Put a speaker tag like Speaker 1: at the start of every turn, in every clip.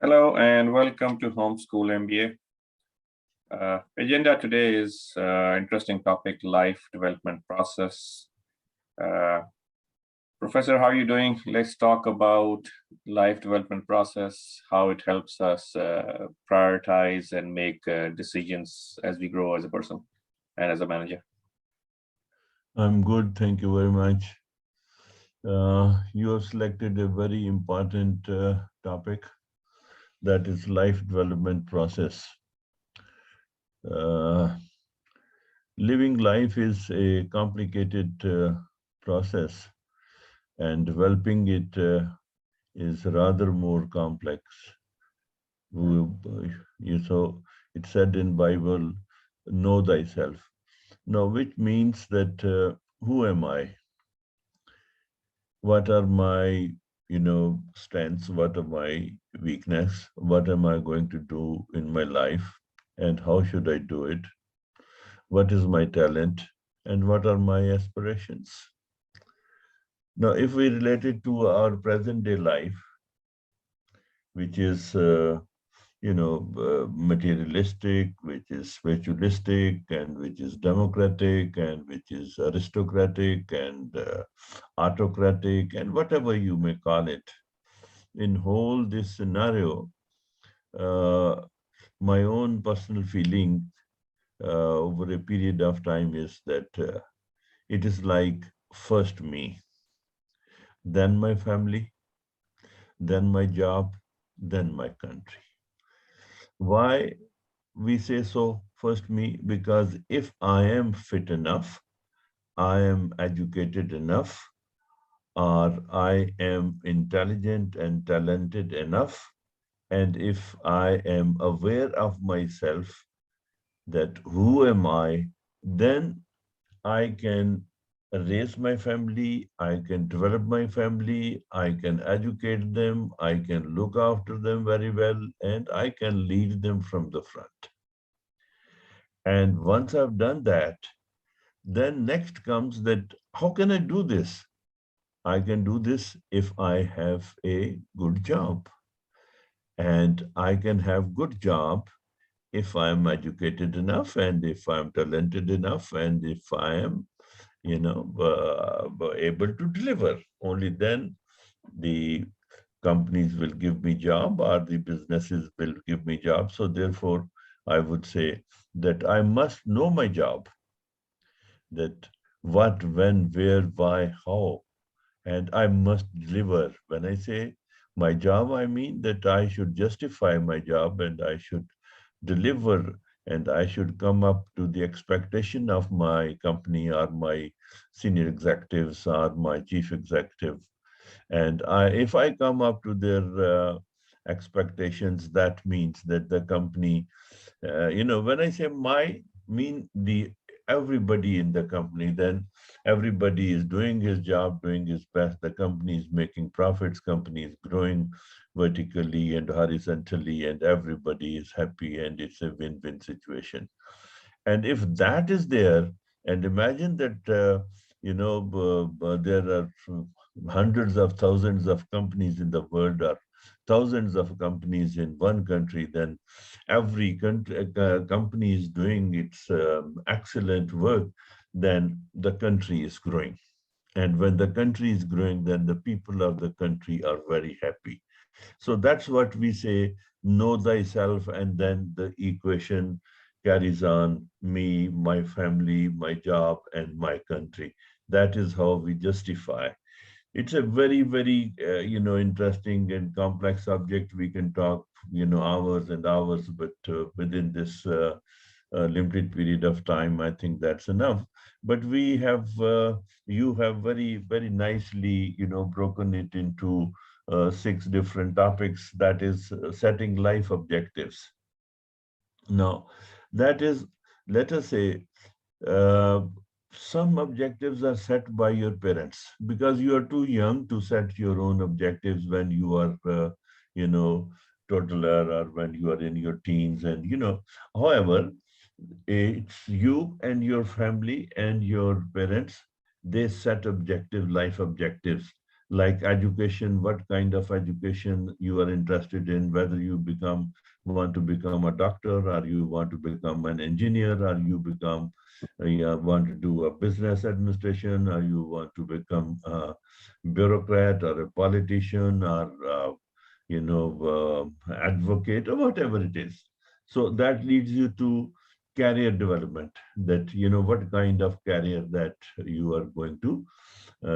Speaker 1: Hello and welcome to Homeschool MBA. Agenda today is interesting topic, life development process. Uh, Professor, how are you doing? Let's talk about life development process, how it helps us prioritize and make decisions as we grow as a person and as a manager.
Speaker 2: I'm good, thank you very much. You have selected a very important topic, that is life development process. Uh, Living life is a complicated process, and developing it is rather more complex. So it said in Bible, know thyself. Now, which means that who am I? What are my strengths, what are my weakness, what am I going to do in my life, and how should I do it, what is my talent, and what are my aspirations. Now if we relate it to our present day life, which is materialistic, which is spiritualistic, and which is democratic, and which is aristocratic, and autocratic, and whatever you may call it. In whole this scenario, uh, my own personal feeling over a period of time is that it is like first me, then my family, then my job, then my country. Why we say so, first me? Because if I am fit enough, I am educated enough, or I am intelligent and talented enough, and if I am aware of myself, that who am I, then I can raise my family, I can develop my family, I can educate them, I can look after them very well, and I can lead them from the front. And once I've done that, then next comes that how can I do this? I can do this if I have a good job. And I can have good job if I'm educated enough, and if I'm talented enough, and if I am, able to deliver. Only then the companies will give me job, or the businesses will give me job. So therefore, I would say that I must know my job, that what, when, where, why, how, and I must deliver. When I say my job, I mean that I should justify my job, and I should deliver, and I should come up to the expectation of my company, or my senior executives, or my chief executive. And if I come up to their expectations, that means that the company, when I say my, mean the everybody in the company, then everybody is doing his job, doing his best. The company is making profits, company is growing vertically and horizontally, and everybody is happy, and it's a win-win situation. And if that is there, and imagine that, there are hundreds of thousands of companies in the world, or thousands of companies in one country, then every company is doing its excellent work, then the country is growing. And when the country is growing, then the people of the country are very happy. So that's what we say, know thyself, and then the equation carries on: me, my family, my job, and my country. That is how we justify. It's a very, very, interesting and complex subject. We can talk, hours and hours, but within this limited period of time, I think that's enough. But you have very, very nicely, broken it into six different topics. That is setting life objectives. Now, that is, let us say, uh, some objectives are set by your parents, because you are too young to set your own objectives when you are, you know, toddler, or when you are in your teens. And, however, it's you and your family and your parents, they set objective life objectives, like education, what kind of education you are interested in, whether you want to become a doctor, or you want to become an engineer, or you want to do a business administration, or you want to become a bureaucrat or a politician, or advocate, or whatever it is. So that leads you to career development, that what kind of career that you are going to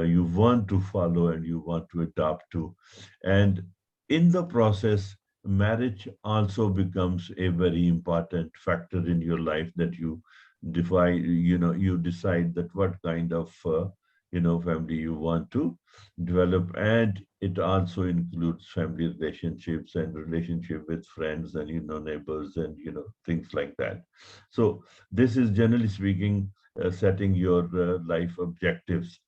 Speaker 2: you want to follow and you want to adopt to. And in the process, marriage also becomes a very important factor in your life, that you decide that what kind of family you want to develop. And it also includes family relationships and relationship with friends and neighbors and things like that. So this is, generally speaking, setting your life objectives.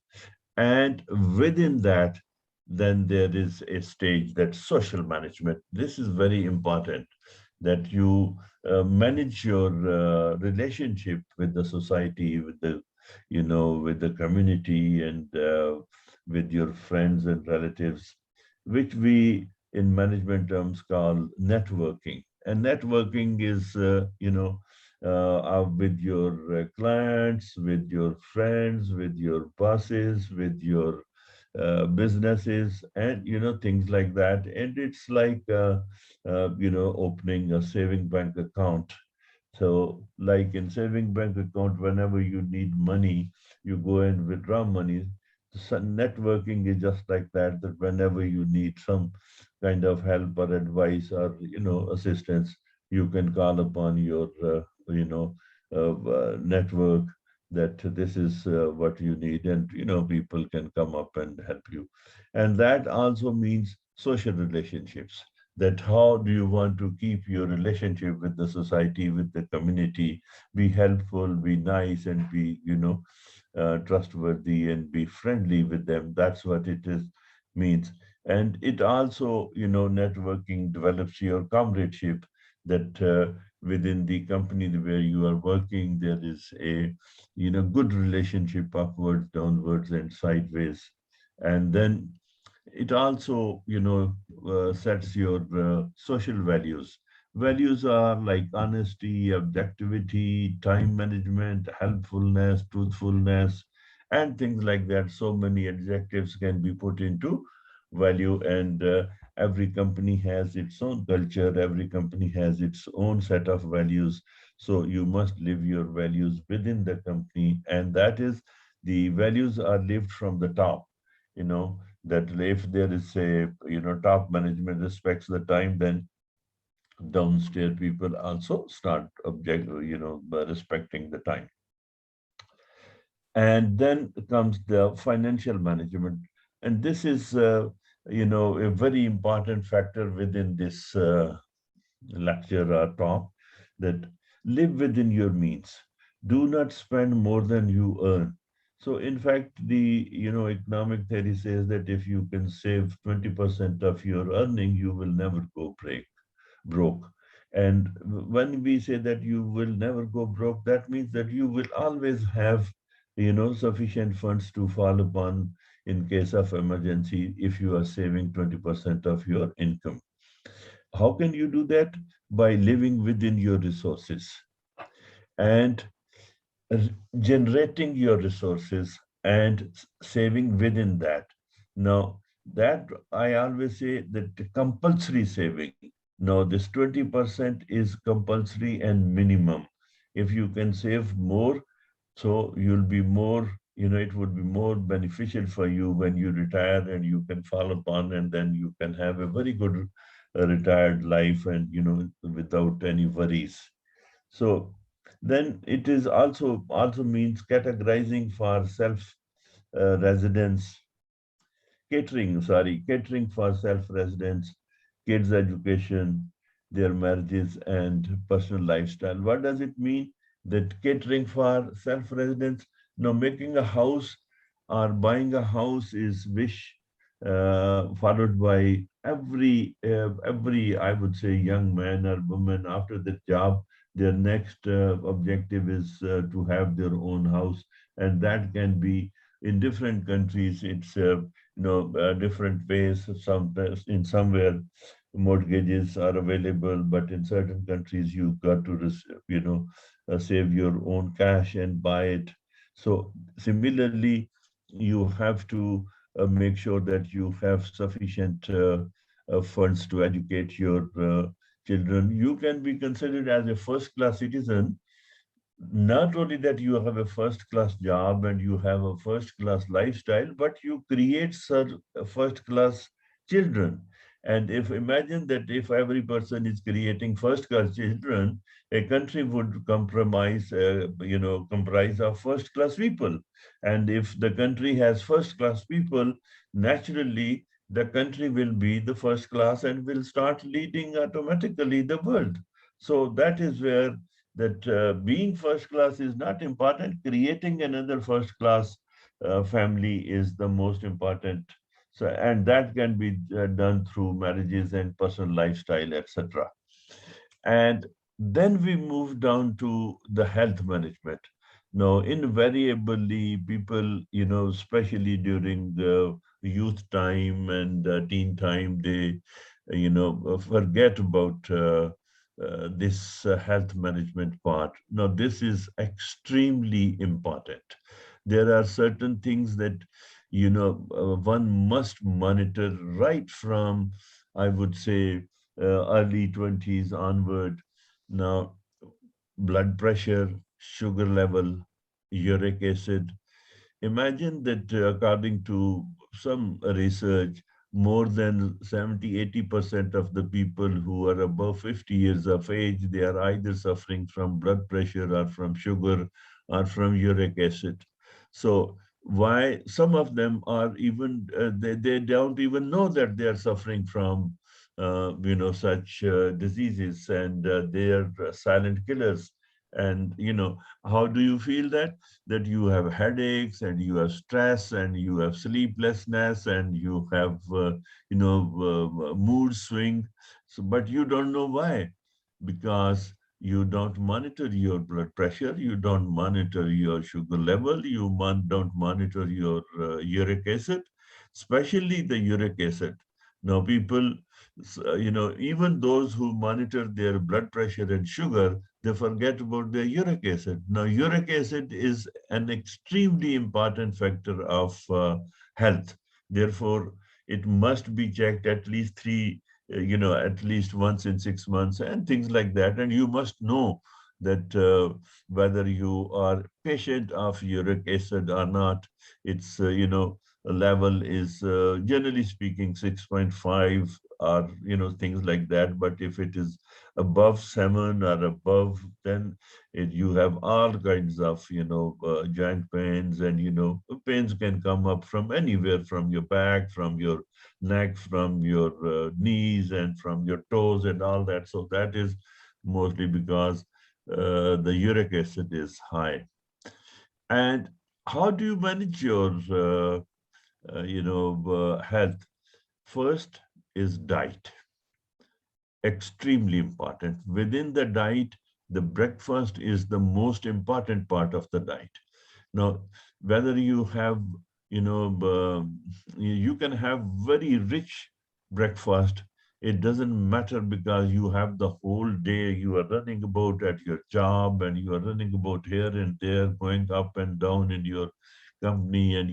Speaker 2: And within that, then there is a stage, that social management. This is very important, that you manage your relationship with the society, with the community, and with your friends and relatives, which we in management terms call networking. And networking is, with your clients, with your friends, with your bosses, with your businesses, and things like that. And it's like opening a saving bank account. So, like in saving bank account, whenever you need money, you go and withdraw money. So networking is just like that. That whenever you need some kind of help or advice or assistance, you can call upon your network, that this is what you need, and people can come up and help you. And that also means social relationships, that how do you want to keep your relationship with the society, with the community, be helpful, be nice, and be trustworthy, and be friendly with them. That's what it is means. And it also, networking develops your comradeship, that within the company where you are working, there is a good relationship, upwards, downwards, and sideways. And then it also sets your social values. Values are like honesty, objectivity, time management, helpfulness, truthfulness, and things like that. So many adjectives can be put into value. And every company has its own culture, every company has its own set of values. So you must live your values within the company, and that is, the values are lived from the top. you know that if there is a top management respects the time, then downstairs people also start by respecting the time. And then comes the financial management, and this is a very important factor within this lecture or talk, that live within your means, do not spend more than you earn. So in fact, the economic theory says that if you can save 20% of your earning, you will never go broke. And when we say that you will never go broke, that means that you will always have sufficient funds to fall upon in case of emergency, if you are saving 20% of your income. How can you do that? By living within your resources and generating your resources and saving within that. Now, that I always say that the compulsory saving. Now, this 20% is compulsory and minimum. If you can save more, so you'll be more, it would be more beneficial for you when you retire, and you can fall upon, and then you can have a very good retired life, and, without any worries. So then it is also means categorizing for self residence, catering for self residence, kids education, their marriages, and personal lifestyle. What does it mean? That catering for self residence, now making a house or buying a house is wish, followed by every, I would say, young man or woman after the job. Their next objective is to have their own house, and that can be in different countries. It's different ways. Sometimes in somewhere mortgages are available, but in certain countries you got to, save your own cash and buy it. So similarly, you have to make sure that you have sufficient funds to educate your children. You can be considered as a first-class citizen, not only that you have a first class job and you have a first class lifestyle, but you create such first class children. And if imagine that if every person is creating first class children, a country would comprise of first class people. And if the country has first class people, naturally the country will be the first class and will start leading automatically the world. So that is where that being first class is not important. Creating another first class family is the most important. So, and that can be done through marriages and personal lifestyle, etc. And then we move down to the health management. Now, invariably, people, especially during the youth time and teen time, they, forget about this health management part. Now, this is extremely important. There are certain things that, one must monitor right from, I would say, early 20s onward. Now, blood pressure, sugar level, uric acid. Imagine that according to some research, more than 70-80% of the people who are above 50 years of age, they are either suffering from blood pressure or from sugar or from uric acid. So why some of them are even, they don't even know that they are suffering from, such diseases, and they are silent killers. And, how do you feel that? That you have headaches and you have stress and you have sleeplessness and you have mood swing. So but you don't know why, because you don't monitor your blood pressure, you don't monitor your sugar level, you don't monitor your uric acid, especially the uric acid. Now people, even those who monitor their blood pressure and sugar, they forget about the uric acid. Now, uric acid is an extremely important factor of health. Therefore, it must be checked at least at least once in 6 months and things like that. And you must know that whether you are patient of uric acid or not. It's, level is generally speaking 6.5 or, things like that. But if it is above 7 or above 10, you have all kinds of, joint pains, and, pains can come up from anywhere, from your back, from your neck, from your knees, and from your toes and all that. So that is mostly because the uric acid is high. And how do you manage your, health? First is diet. Extremely important. Within the diet, the breakfast is the most important part of the diet. Now, whether you have, you can have very rich breakfast. It doesn't matter, because you have the whole day, you are running about at your job and you are running about here and there, going up and down in your company, and,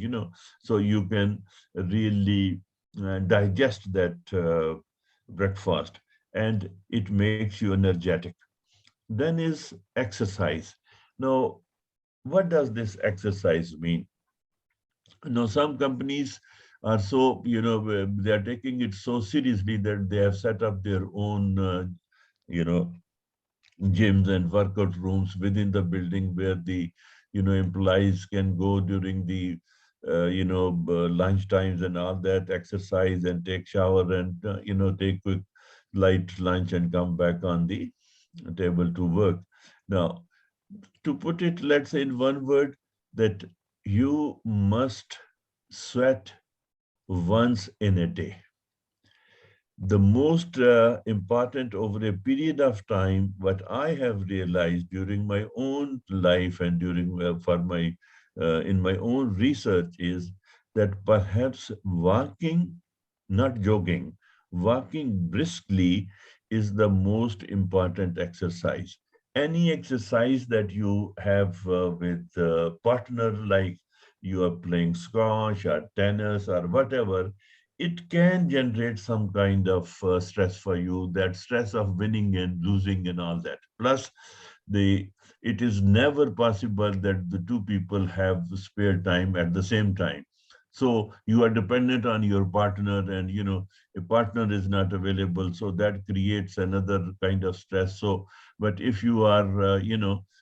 Speaker 2: so you can really digest that breakfast, and it makes you energetic. Then is exercise. Now, what does this exercise mean? Now, some companies are so, they are taking it so seriously that they have set up their own, you know, gyms and workout rooms within the building, where the, employees can go during the, lunch times and all that, exercise and take shower and, take quick light lunch and come back on the table to work. Now, to put it, let's say in one word, that you must sweat once in a day. The most important over a period of time, what I have realized during my own life and during in my own research, is that perhaps walking, not jogging, walking briskly is the most important exercise. Any exercise that you have with a partner, like you are playing squash or tennis or whatever, it can generate some kind of stress for you, that stress of winning and losing and all that. Plus, the it is never possible that the two people have spare time at the same time. So you are dependent on your partner, and a partner is not available, so that creates another kind of stress. So but if you are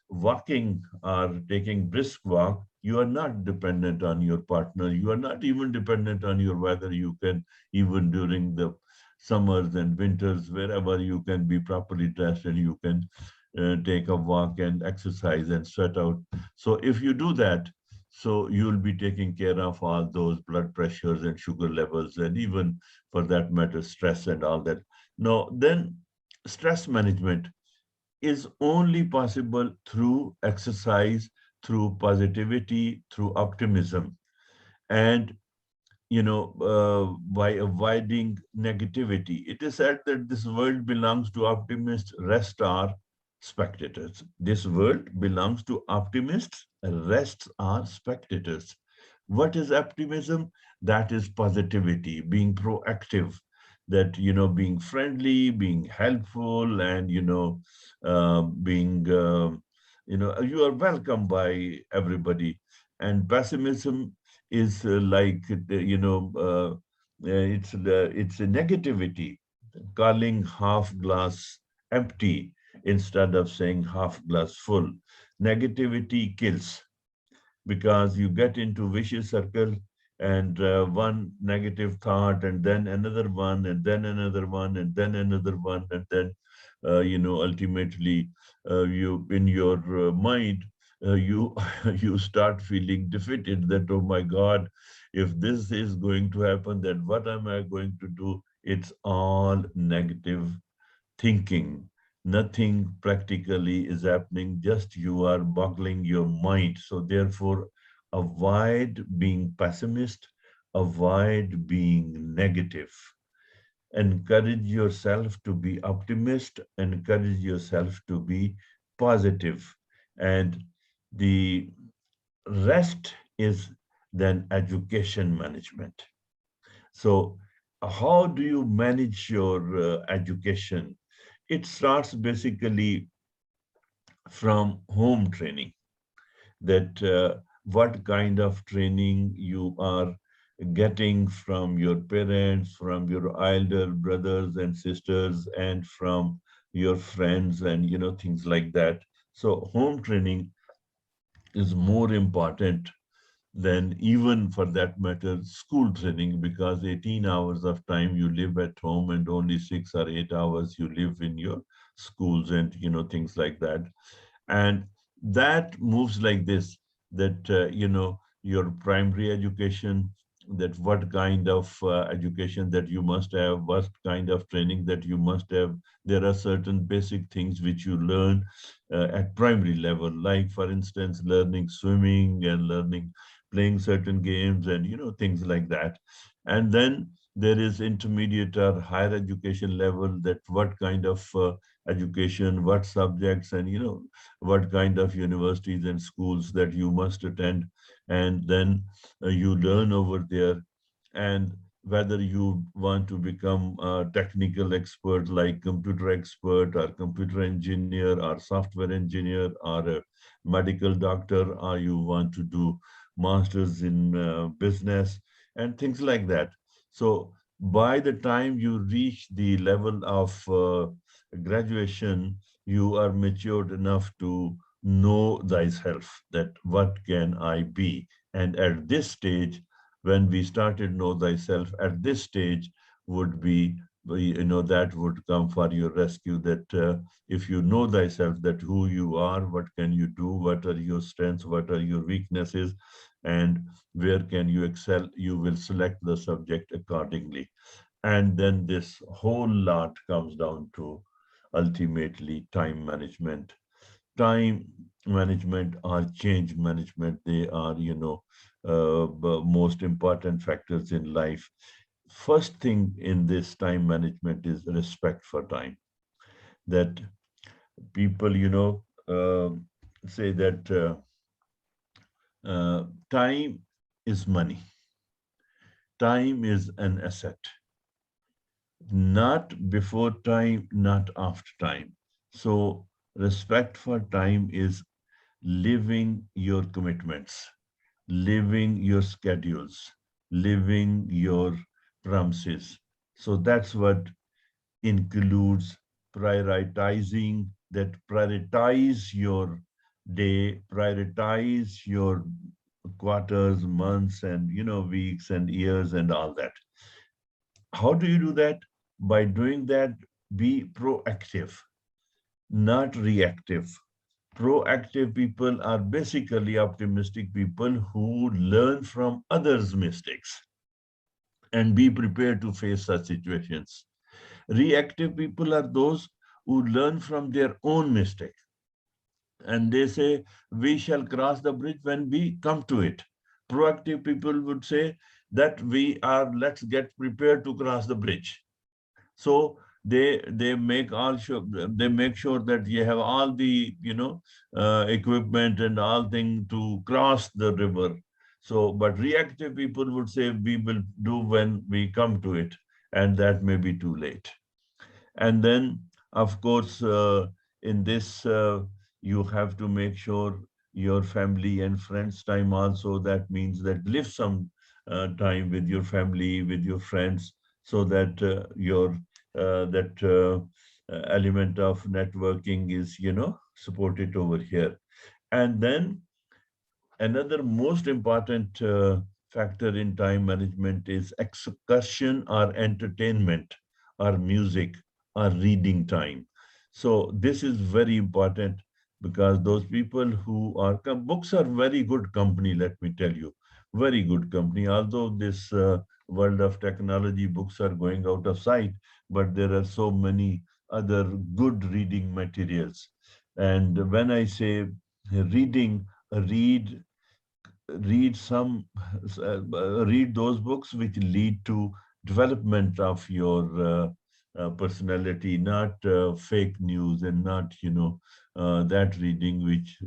Speaker 2: walking or taking brisk walk, you are not dependent on your partner, you are not even dependent on your weather. You can, even during the summers and winters, wherever, you can be properly dressed and you can take a walk and exercise and sweat out. So if you do that, so you'll be taking care of all those blood pressures and sugar levels, and even for that matter, stress and all that. No, then stress management is only possible through exercise, through positivity, through optimism, and by avoiding negativity. It is said that this world belongs to optimists, rest are spectators. This world belongs to optimists, rest are spectators. What is optimism? That is positivity, being proactive, that, being friendly, being helpful, and, being, you are welcome by everybody. And pessimism is it's a negativity, calling half glass empty instead of saying half glass full. Negativity kills, because you get into vicious circle, and one negative thought and then another one and then another one and then another one, and then ultimately, you in your mind, you you start feeling defeated, that, oh my god, if this is going to happen, then what am I going to do? It's all negative thinking. Nothing practically is happening, just you are boggling your mind. So therefore, avoid being pessimist, avoid being negative. Encourage yourself to be optimist, encourage yourself to be positive. And the rest is then education management. So how do you manage your education? It starts basically from home training, that what kind of training you are getting from your parents, from your elder brothers and sisters, and from your friends, and things like that. So home training is more important than, even for that matter, school training, because 18 hours of time you live at home and only 6 or 8 hours you live in your schools, and things like that. And that moves like this, that your primary education, that what kind of education that you must have, what kind of training that you must have. There are certain basic things which you learn at primary level, like for instance learning swimming and learning playing certain games, and things like that. And then there is intermediate or higher education level, that what kind of education, what subjects, and what kind of universities and schools that you must attend. And then you learn over there. And whether you want to become a technical expert, like computer expert or computer engineer or software engineer or a medical doctor, or you want to do masters in business and things like that. So by the time you reach the level of graduation, you are matured enough to know thyself, that what can I be. And at this stage, when we started know thyself, at this stage would be, that would come for your rescue, that if you know thyself, that who you are, what can you do, what are your strengths, what are your weaknesses, and where can you excel, you will select the subject accordingly. And then this whole lot comes down to ultimately time management. time management or change management, they are, most important factors in life. First thing in this time management is respect for time. That people, say that time is money. Time is an asset. Not before time, not after time. So respect for time is living your commitments, living your schedules, living your promises. So that's what includes prioritizing, that prioritize your day, prioritize your quarters, months, and weeks and years and all that. How do you do that? By doing that, be proactive, not reactive. Proactive people are basically optimistic people who learn from others' mistakes and be prepared to face such situations. Reactive people are those who learn from their own mistake and they say, we shall cross the bridge when we come to it. Proactive people would say that let's get prepared to cross the bridge. So they make sure that you have all the equipment and all thing to cross the river. So, but reactive people would say we will do when we come to it, and that may be too late. And then, of course, in this, you have to make sure your family and friends time also. That means that live some time with your family, with your friends, so that your that element of networking is, supported over here. And then another most important factor in time management is excursion or entertainment or music or reading time. So this is very important because those people who are, books are very good company, let me tell you, very good company. Although this world of technology, books are going out of sight, but there are so many other good reading materials. And when I say reading, read read some read those books which lead to development of your personality, not fake news, and not that reading which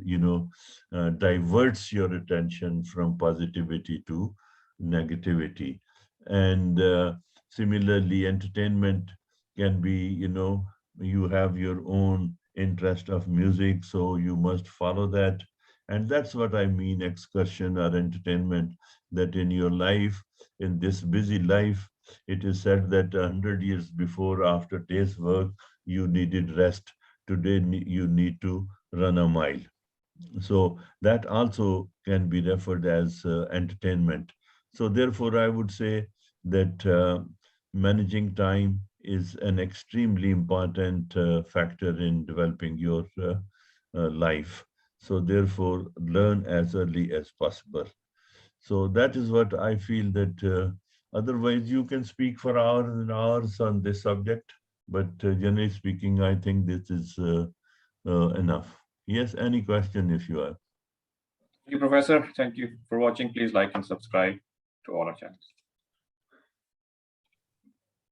Speaker 2: diverts your attention from positivity to negativity. And similarly, entertainment can be, you have your own interest of music, so you must follow that. And that's what I mean, excursion or entertainment, that in your life, in this busy life, it is said that 100 years before, after day's work, you needed rest. Today, you need to run a mile. So that also can be referred as entertainment. So therefore, I would say that managing time is an extremely important factor in developing your life. So therefore, learn as early as possible. So that is what I feel that otherwise you can speak for hours and hours on this subject. But generally speaking, I think this is enough. Yes, any question if you have.
Speaker 1: Thank you, Professor. Thank you for watching. Please like and subscribe to all our channels.